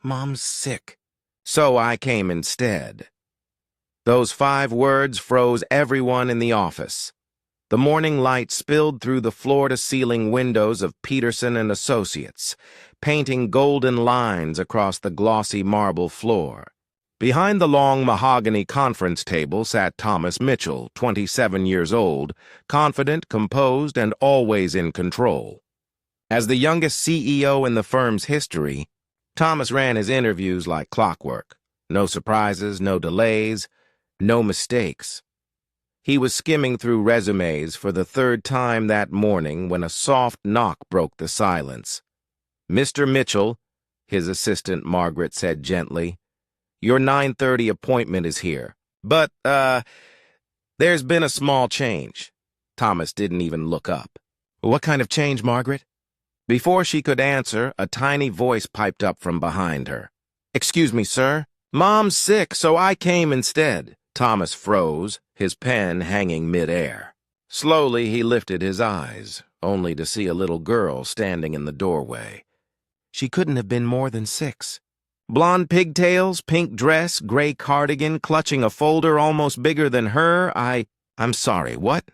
Mom's sick, so I came instead. Those 5 words froze everyone in the office. The morning light spilled through the floor-to-ceiling windows of Peterson and Associates, painting golden lines across the glossy marble floor. Behind the long mahogany conference table sat Thomas Mitchell, 27 years old, confident, composed, and always in control. As the youngest CEO in the firm's history, Thomas ran his interviews like clockwork. No surprises, no delays, no mistakes. He was skimming through resumes for the 3rd time that morning when a soft knock broke the silence. "Mr. Mitchell," his assistant Margaret said gently, "your 9:30 appointment is here. But, there's been a small change." Thomas didn't even look up. "What kind of change, Margaret?" Before she could answer, a tiny voice piped up from behind her. "Excuse me, sir. Mom's sick, so I came instead." Thomas froze, his pen hanging mid-air. Slowly he lifted his eyes, only to see a little girl standing in the doorway. She couldn't have been more than 6. Blonde pigtails, pink dress, gray cardigan, clutching a folder almost bigger than her. I'm sorry, what?"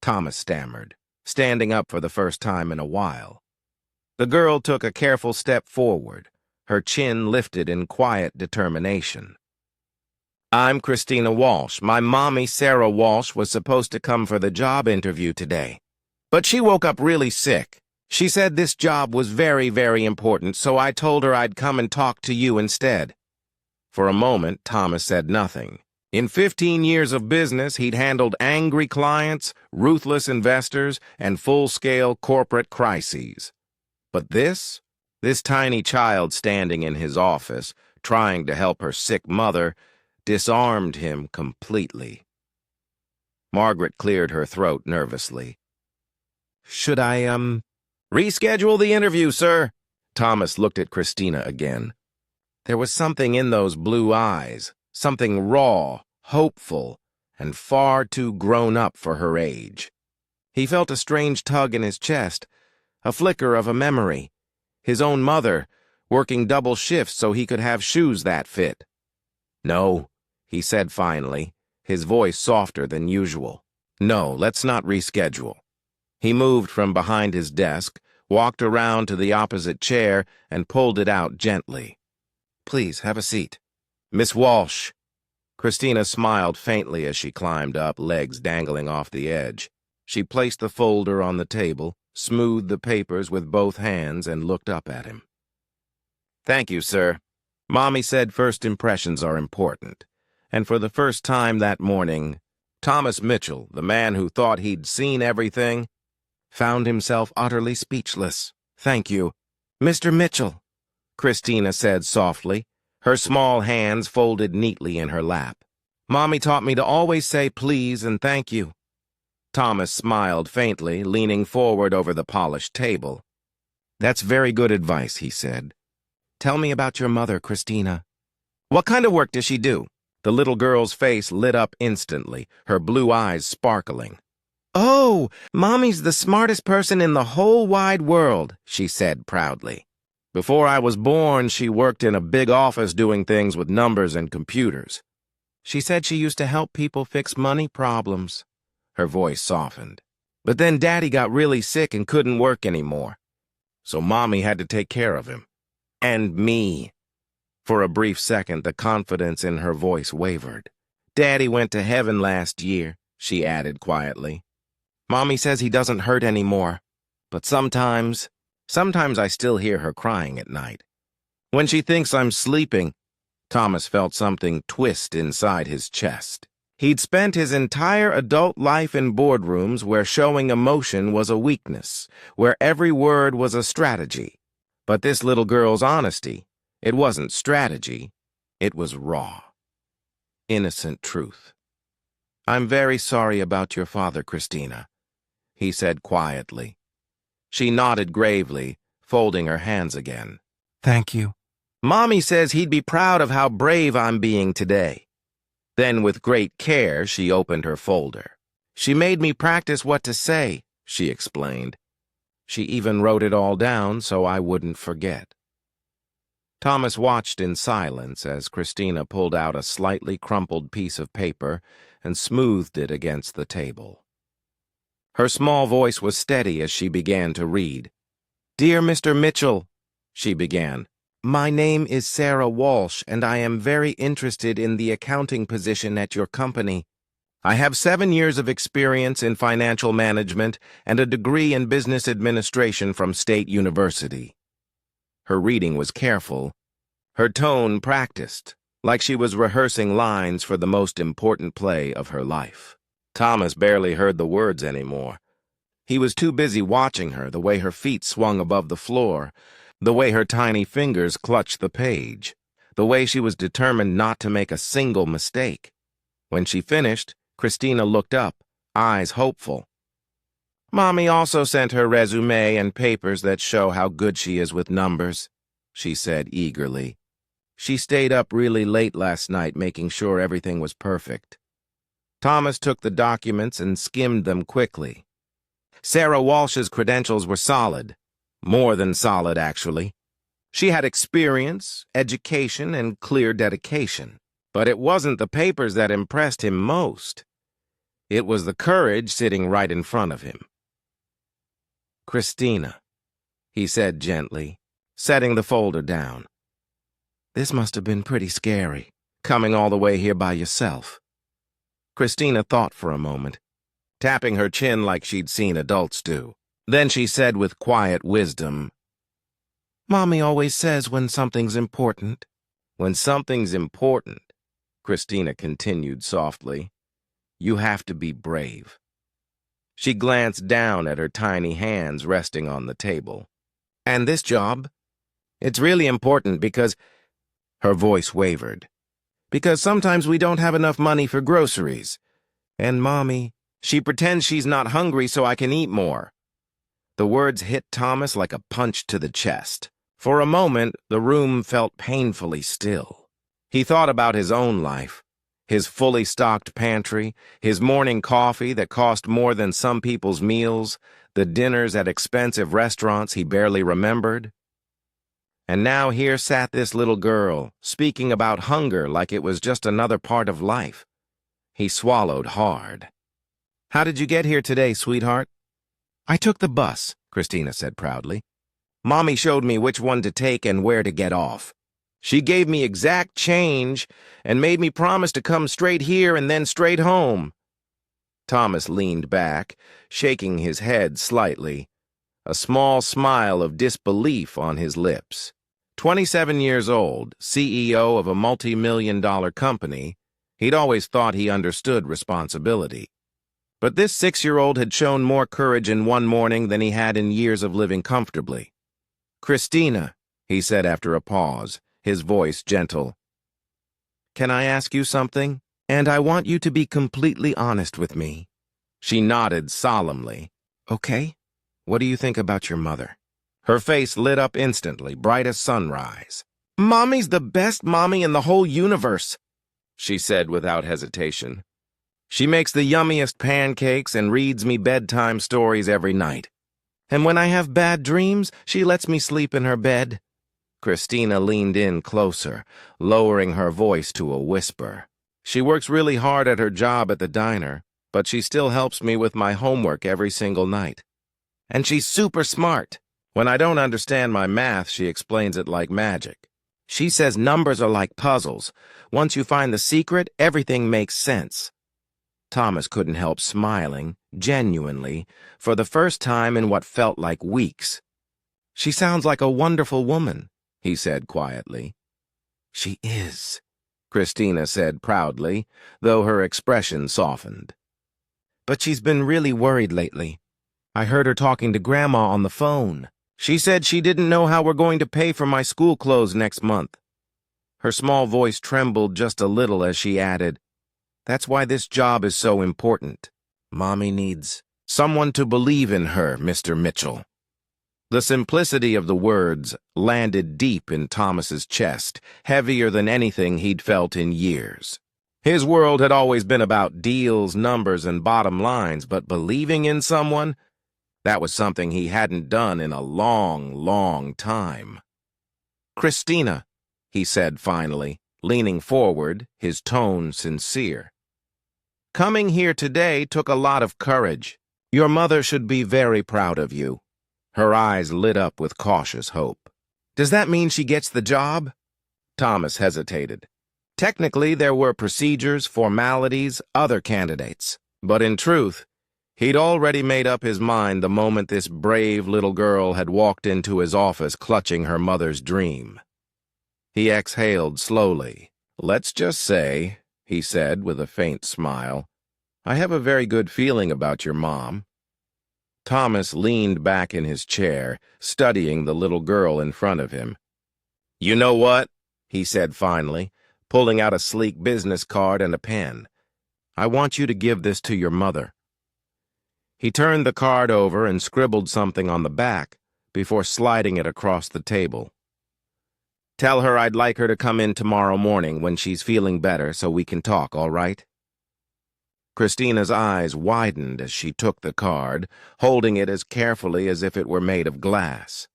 Thomas stammered, standing up for the first time in a while. The girl took a careful step forward, her chin lifted in quiet determination. "I'm Christina Walsh. My mommy, Sarah Walsh, was supposed to come for the job interview today. But she woke up really sick. She said this job was very, very important, so I told her I'd come and talk to you instead." For a moment, Thomas said nothing. In 15 years of business, he'd handled angry clients, ruthless investors, and full-scale corporate crises. But this tiny child standing in his office, trying to help her sick mother, disarmed him completely. Margaret cleared her throat nervously. "Should I, reschedule the interview, sir?" Thomas looked at Christina again. There was something in those blue eyes, something raw, hopeful, and far too grown up for her age. He felt a strange tug in his chest, a flicker of a memory. His own mother, working double shifts so he could have shoes that fit. "No," he said finally, his voice softer than usual. "No, let's not reschedule." He moved from behind his desk, walked around to the opposite chair, and pulled it out gently. "Please, have a seat." "Miss Walsh." Christina smiled faintly as she climbed up, legs dangling off the edge. She placed the folder on the table, smoothed the papers with both hands, and looked up at him. "Thank you, sir. Mommy said first impressions are important." And for the first time that morning, Thomas Mitchell, the man who thought he'd seen everything, found himself utterly speechless. "Thank you, Mr. Mitchell," Christina said softly, her small hands folded neatly in her lap. "Mommy taught me to always say please and thank you." Thomas smiled faintly, leaning forward over the polished table. "That's very good advice," he said. "Tell me about your mother, Christina. What kind of work does she do?" The little girl's face lit up instantly, her blue eyes sparkling. "Oh, Mommy's the smartest person in the whole wide world," she said proudly. "Before I was born, she worked in a big office doing things with numbers and computers. She said she used to help people fix money problems." Her voice softened. "But then Daddy got really sick and couldn't work anymore. So Mommy had to take care of him. And me." For a brief second, the confidence in her voice wavered. "Daddy went to heaven last year," she added quietly. "Mommy says he doesn't hurt anymore. But sometimes I still hear her crying at night. When she thinks I'm sleeping." Thomas felt something twist inside his chest. He'd spent his entire adult life in boardrooms where showing emotion was a weakness, where every word was a strategy. But this little girl's honesty, it wasn't strategy, it was raw. Innocent truth. "I'm very sorry about your father, Christina," he said quietly. She nodded gravely, folding her hands again. "Thank you. Mommy says he'd be proud of how brave I'm being today." Then with great care, she opened her folder. "She made me practice what to say," she explained. "She even wrote it all down so I wouldn't forget." Thomas watched in silence as Christina pulled out a slightly crumpled piece of paper and smoothed it against the table. Her small voice was steady as she began to read. "Dear Mr. Mitchell," she began, "my name is Sarah Walsh, and I am very interested in the accounting position at your company. I have 7 years of experience in financial management and a degree in business administration from State University." Her reading was careful, her tone practiced, like she was rehearsing lines for the most important play of her life. Thomas barely heard the words anymore. He was too busy watching her, the way her feet swung above the floor, the way her tiny fingers clutched the page, the way she was determined not to make a single mistake. When she finished, Christina looked up, eyes hopeful. "Mommy also sent her résumé and papers that show how good she is with numbers," she said eagerly. "She stayed up really late last night making sure everything was perfect." Thomas took the documents and skimmed them quickly. Sarah Walsh's credentials were solid. More than solid, actually. She had experience, education, and clear dedication. But it wasn't the papers that impressed him most. It was the courage sitting right in front of him. "Christina," he said gently, setting the folder down. "This must have been pretty scary, coming all the way here by yourself." Christina thought for a moment, tapping her chin like she'd seen adults do. Then she said with quiet wisdom, "Mommy always says when something's important." "When something's important," Christina continued softly, "you have to be brave." She glanced down at her tiny hands resting on the table. "And this job? It's really important because—" Her voice wavered. "Because sometimes we don't have enough money for groceries. And Mommy, she pretends she's not hungry so I can eat more." The words hit Thomas like a punch to the chest. For a moment, the room felt painfully still. He thought about his own life, his fully stocked pantry, his morning coffee that cost more than some people's meals, the dinners at expensive restaurants he barely remembered. And now here sat this little girl, speaking about hunger like it was just another part of life. He swallowed hard. "How did you get here today, sweetheart?" "I took the bus," Christina said proudly. "Mommy showed me which one to take and where to get off. She gave me exact change and made me promise to come straight here and then straight home." Thomas leaned back, shaking his head slightly, a small smile of disbelief on his lips. 27 years old, CEO of a multi-million-dollar company, he'd always thought he understood responsibility. But this 6-year-old had shown more courage in one morning than he had in years of living comfortably. "Christina," he said after a pause, his voice gentle, "can I ask you something? And I want you to be completely honest with me." She nodded solemnly. "Okay. What do you think about your mother?" Her face lit up instantly, bright as sunrise. "Mommy's the best mommy in the whole universe," she said without hesitation. "She makes the yummiest pancakes and reads me bedtime stories every night. And when I have bad dreams, she lets me sleep in her bed." Christina leaned in closer, lowering her voice to a whisper. "She works really hard at her job at the diner, but she still helps me with my homework every single night. And she's super smart. When I don't understand my math, she explains it like magic. She says numbers are like puzzles. Once you find the secret, everything makes sense." Thomas couldn't help smiling, genuinely, for the first time in what felt like weeks. "She sounds like a wonderful woman," he said quietly. "She is," Christina said proudly, though her expression softened. "But she's been really worried lately. I heard her talking to Grandma on the phone. She said she didn't know how we're going to pay for my school clothes next month." Her small voice trembled just a little as she added, "That's why this job is so important. Mommy needs someone to believe in her, Mr. Mitchell." The simplicity of the words landed deep in Thomas's chest, heavier than anything he'd felt in years. His world had always been about deals, numbers, and bottom lines, but believing in someone, that was something he hadn't done in a long, long time. "Christina," he said finally, leaning forward, his tone sincere. Coming here today took a lot of courage. Your mother should be very proud of you. Her eyes lit up with cautious hope. Does that mean she gets the job? Thomas hesitated. Technically, there were procedures, formalities, other candidates. But in truth, he'd already made up his mind the moment this brave little girl had walked into his office clutching her mother's dream. He exhaled slowly. Let's just say, he said with a faint smile, I have a very good feeling about your mom. Thomas leaned back in his chair, studying the little girl in front of him. You know what? He said finally, pulling out a sleek business card and a pen. I want you to give this to your mother. He turned the card over and scribbled something on the back before sliding it across the table. Tell her I'd like her to come in tomorrow morning when she's feeling better so we can talk, all right? Christina's eyes widened as she took the card, holding it as carefully as if it were made of glass.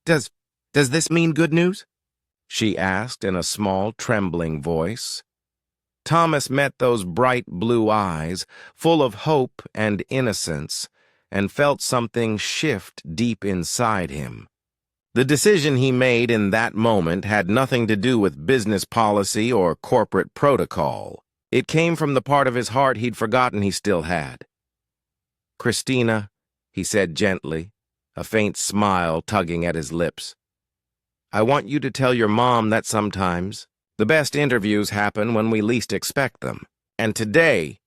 Does this mean good news? She asked in a small, trembling voice. Thomas met those bright blue eyes, full of hope and innocence, and felt something shift deep inside him. The decision he made in that moment had nothing to do with business policy or corporate protocol. It came from the part of his heart he'd forgotten he still had. Christina, he said gently, a faint smile tugging at his lips. I want you to tell your mom that sometimes the best interviews happen when we least expect them. And today,